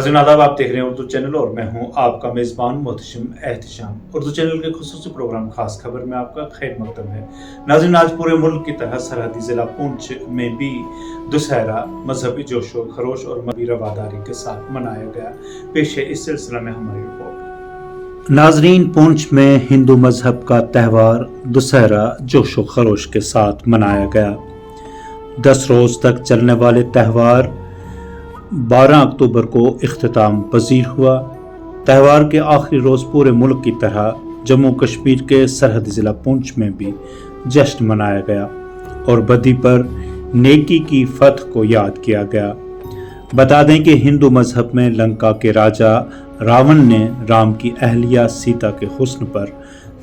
नाज़रीन आदाब, आप देख रहे हैं उर्दू चैनल और मैं हूं आपका मेज़बान मोहतशिम एहतशाम। उर्दू चैनल के खुसूसी प्रोग्राम खास खबर में आपका खैर मकदम है। नाज़रीन, आज पूरे मुल्क की तरह सरहदी ज़िला पुंछ में भी दशहरा मजहबी जोशो खरोश और मजहबी रवादारी के साथ मनाया गया। पेश है इस सिलसिला में हमारी रिपोर्ट। नाज़रीन, पुंछ में हिंदू मजहब का त्यौहार दशहरा जोशो खरोश के साथ मनाया गया। 10 रोज तक चलने वाले त्यौहार 12 अक्टूबर को इख्तिताम पजीर हुआ। त्यौहार के आखिरी रोज़ पूरे मुल्क की तरह जम्मू कश्मीर के सरहदी ज़िला पुंछ में भी जश्न मनाया गया और बदी पर नेकी की फतह को याद किया गया। बता दें कि हिंदू मजहब में लंका के राजा रावण ने राम की अहलिया सीता के हुस्न पर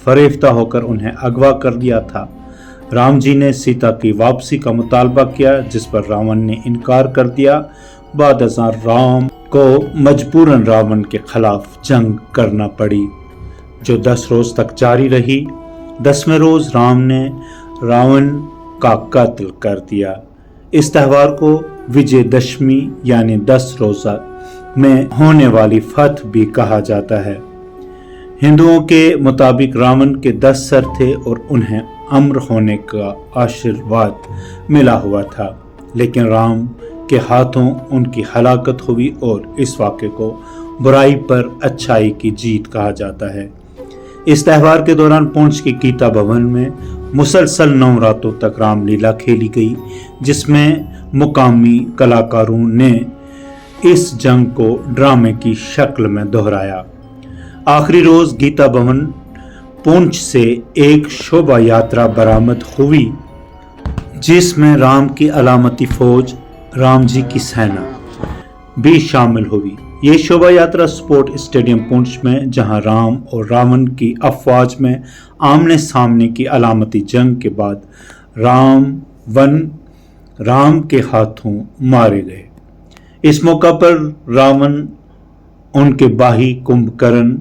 फरेफ्ता होकर उन्हें अगवा कर लिया था। राम जी ने सीता की वापसी का मुतालबा किया, जिस पर रावण ने इनकार कर दिया। बाद राम को मजबूरन रावण के खिलाफ जंग करना पड़ी, जो 10 रोज तक जारी रही। 10वें रोज राम ने रावण का कत्ल कर दिया। इस त्यौहार को विजयदशमी यानी 10 रोजा में होने वाली फतह भी कहा जाता है। हिंदुओं के मुताबिक रावण के 10 सर थे और उन्हें अम्र होने का आशीर्वाद मिला हुआ था, लेकिन राम के हाथों उनकी हलाकत हुई और इस वाक़े को बुराई पर अच्छाई की जीत कहा जाता है। इस त्यौहार के दौरान पुंछ के गीता भवन में मुसलसल 9 रातों तक रामलीला खेली गई, जिसमें मुकामी कलाकारों ने इस जंग को ड्रामे की शक्ल में दोहराया। आखिरी रोज गीता भवन पुंछ से एक शोभा यात्रा बरामद हुई, जिसमें राम की अलामती फौज, राम जी की सेना भी शामिल हुई। ये शोभा यात्रा स्पोर्ट स्टेडियम पुंछ में, जहां राम और रावण की अफवाज में आमने सामने की अलामती जंग के बाद राम के हाथों मारे गए। इस मौका पर रावण उनके बाही कुंभकर्ण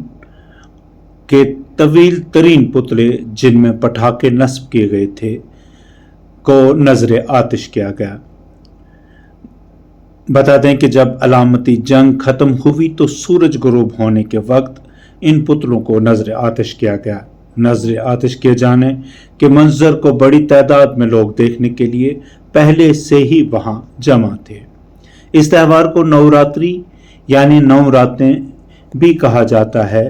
के तवील तरीन पुतले, जिनमें पटाखे नस्ब किए गए थे, को नजरे आतिश किया गया। बता दें कि जब अलामती जंग खत्म हुई तो सूरज गुरूब होने के वक्त इन पुतलों को नजर आतिश किया गया। नजर आतिश किए जाने के मंजर को बड़ी तादाद में लोग देखने के लिए पहले से ही वहां जमा थे। इस त्यौहार को नवरात्रि यानी 9 रातें भी कहा जाता है।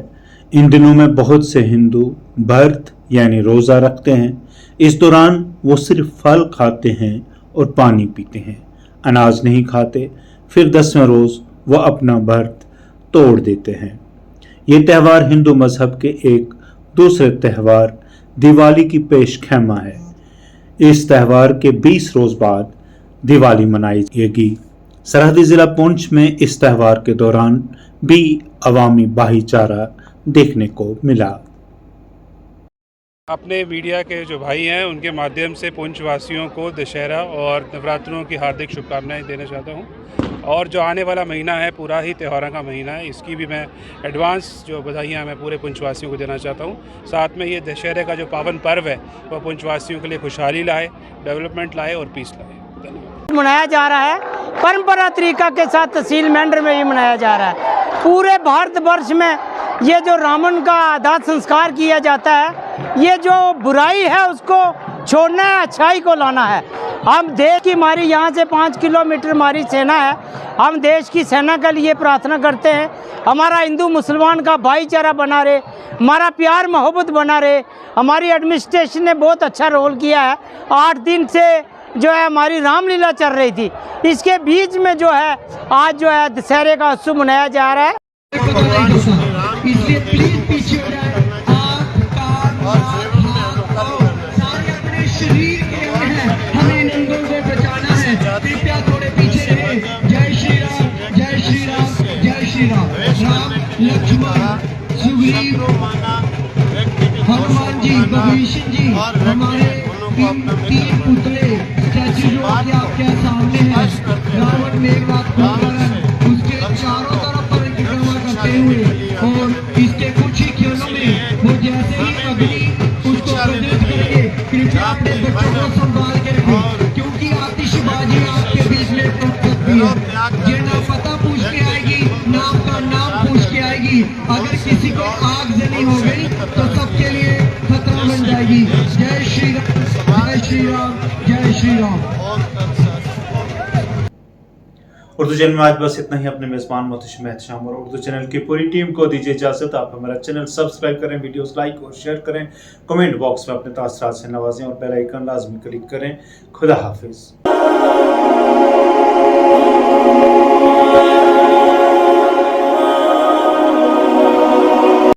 इन दिनों में बहुत से हिंदू व्रत यानी रोज़ा रखते हैं। इस दौरान वो सिर्फ फल खाते हैं और पानी पीते हैं, अनाज नहीं खाते। फिर 10वें रोज़ वो अपना व्रत तोड़ देते हैं। ये त्यौहार हिंदू मजहब के एक दूसरे त्यौहार दिवाली की पेशखैमा है। इस त्यौहार के 20 रोज बाद दिवाली मनाई जाएगी। सरहदी ज़िला पुंछ में इस त्यौहार के दौरान भी अवामी भाईचारा देखने को मिला। अपने मीडिया के जो भाई हैं उनके माध्यम से पुंछ वासियों को दशहरा और नवरात्रों की हार्दिक शुभकामनाएं देना चाहता हूं। और जो आने वाला महीना है पूरा ही त्योहारों का महीना है, इसकी भी मैं एडवांस जो बधाइयाँ मैं पूरे पुंछ वासियों को देना चाहता हूं। साथ में ये दशहरे का जो पावन पर्व है वह पुंछ वासियों के लिए खुशहाली लाए, डेवलपमेंट लाए और पीस लाए। मनाया जा रहा है परंपरा तरीका के साथ, तहसील मेंढर में ही मनाया जा रहा है। पूरे भारतवर्ष में ये जो रावण का दाह संस्कार किया जाता है, ये जो बुराई है उसको छोड़ना है, अच्छाई को लाना है। हम देश की हमारी यहाँ से 5 किलोमीटर हमारी सेना है। हम देश की सेना के लिए प्रार्थना करते हैं, हमारा हिंदू मुसलमान का भाईचारा बना रहे, हमारा प्यार मोहब्बत बना रहे। हमारी एडमिनिस्ट्रेशन ने बहुत अच्छा रोल किया है। 8 दिन से जो है हमारी रामलीला चल रही थी, इसके बीच में जो है आज जो है दशहरे का उत्सव मनाया जा रहा है। हनुमान जी, भगवान जी, हमारे 3 पुतले स्टैचू जो आपके सामने है, रावण मेघनाथ कुंभकर्ण, उसके चारों तरफ परिक्रमा करते हुए और इसके कुछ ही क्षणों में वो जैसे ही अग्नि उसको प्रज्वलित करेंगे। कृपया अपने बच्चों को संभाल के रखें, क्योंकि आतिशबाजी आपके बीच में भी है। ये ना पता पूछ के आएगी, ना जाएगी। अगर किसी को आगजनी हो गई तो सबके लिए खतरा बन जाएगी। जय श्री राम, जय श्री राम, जय श्री राम। उर्दू चैनल में आज बस इतना ही। अपने मेजबान मोहतशिम एहतशाम और उर्दू चैनल की पूरी टीम को दीजिए इजाजत। आप हमारा चैनल सब्सक्राइब करें, वीडियोस लाइक और शेयर करें, कमेंट बॉक्स में अपने तासरात से नवाजें और बेल आइकन लाजमी क्लिक करें। खुदा हाफिज।